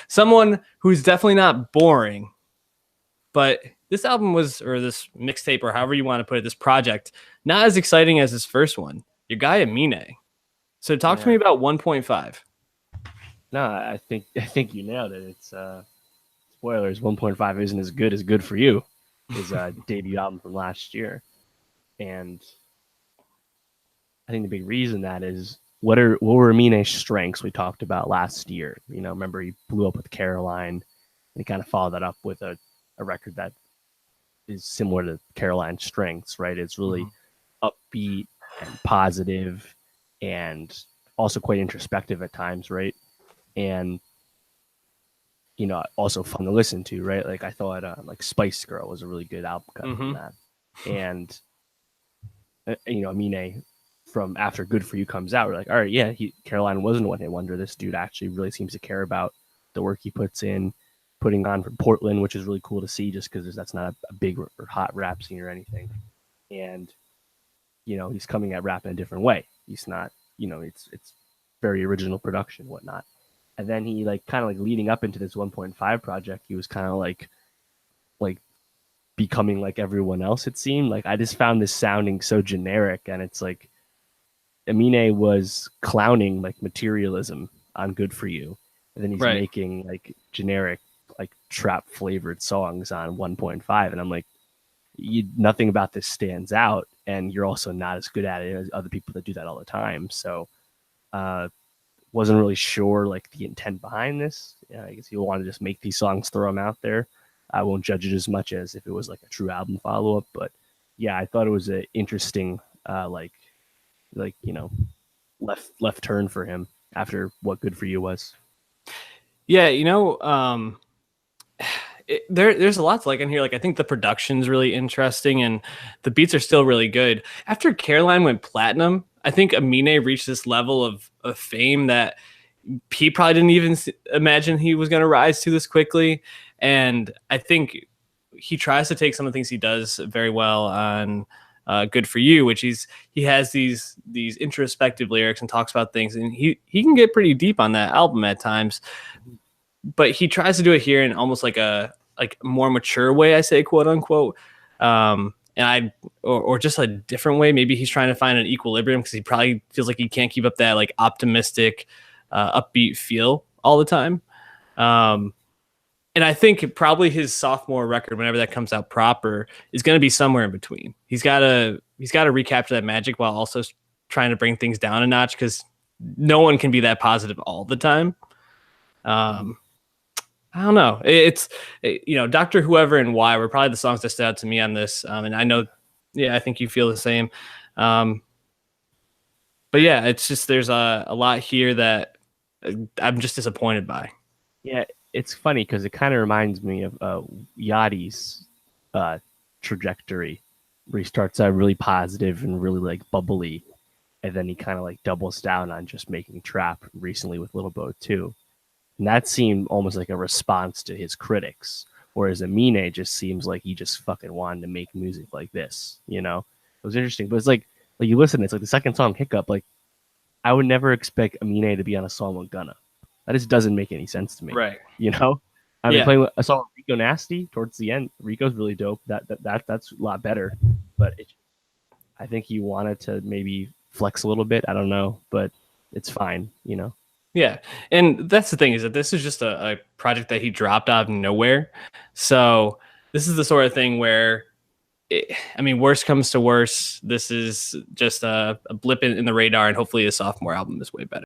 someone who's definitely not boring, but this album was, or this mixtape, or however you want to put it, this project, not as exciting as his first one. Your guy Aminé. So talk to me about 1.5. No, I think you nailed it. It's spoilers. 1.5 isn't as good for you. His debut album from last year, and I think the big reason that is what were Aminé's strengths we talked about last year. You know, remember he blew up with Caroline, and he kind of followed that up with a record that is similar to Caroline's strengths, right? It's really upbeat and positive, and also quite introspective at times, right? And you know, also fun to listen to, right? Like I thought, like Spice Girl was a really good album cut from that, and you know, Aminé from after Good For You comes out, we're like, all right, yeah, Caroline wasn't a one-hit wonder. This dude actually really seems to care about the work he puts in, putting on for Portland, which is really cool to see, just because that's not a big or hot rap scene or anything, and you know, he's coming at rap in a different way. He's not, you know, it's very original production, whatnot. And then he like kind of like leading up into this 1.5 project, he was kind of like becoming like everyone else. It seemed like I just found this sounding so generic, and it's like Aminé was clowning like materialism on Good For You, and then he's making like generic like trap flavored songs on 1.5, and I'm like, nothing about this stands out, and you're also not as good at it as other people that do that all the time. So wasn't really sure like the intent behind this. Yeah, I guess he wanted to just make these songs, throw them out there. I won't judge it as much as if it was like a true album follow-up, but yeah, I thought it was an interesting like you know, left turn for him after what Good For You was. Yeah, you know, there's a lot to like in here. Like I think the production's really interesting, and the beats are still really good. After Caroline went platinum, I think Aminé reached this level of fame that he probably didn't even imagine he was going to rise to this quickly. And I think he tries to take some of the things he does very well on Good For You, which he has these introspective lyrics and talks about things, and he can get pretty deep on that album at times. But he tries to do it here in almost like a more mature way, I say, quote unquote. Or just a different way. Maybe he's trying to find an equilibrium because he probably feels like he can't keep up that like optimistic, upbeat feel all the time. And I think probably his sophomore record, whenever that comes out proper, is going to be somewhere in between. He's got to recapture that magic while also trying to bring things down a notch, because no one can be that positive all the time. I don't know. You know, Dr. Whoever and Why were probably the songs that stood out to me on this. And I know, yeah, I think you feel the same. But yeah, it's just, there's a lot here that I'm just disappointed by. Yeah, it's funny because it kind of reminds me of Yachty's trajectory, where he starts out really positive and really like bubbly, and then he kind of like doubles down on just making trap recently with Little Boat too. And that seemed almost like a response to his critics, whereas Aminé just seems like he just fucking wanted to make music like this, you know? It was interesting, but it's like you listen, it's like the second song, Hiccup, like I would never expect Aminé to be on a song with Gunna. That just doesn't make any sense to me. Right. You know? I mean, playing a song with Rico Nasty towards the end. Rico's really dope. That's a lot better. But I think he wanted to maybe flex a little bit. I don't know, but it's fine, you know? Yeah. And that's the thing, is that this is just a project that he dropped out of nowhere. So this is the sort of thing where, worst comes to worst, this is just a blip in the radar, and hopefully the sophomore album is way better.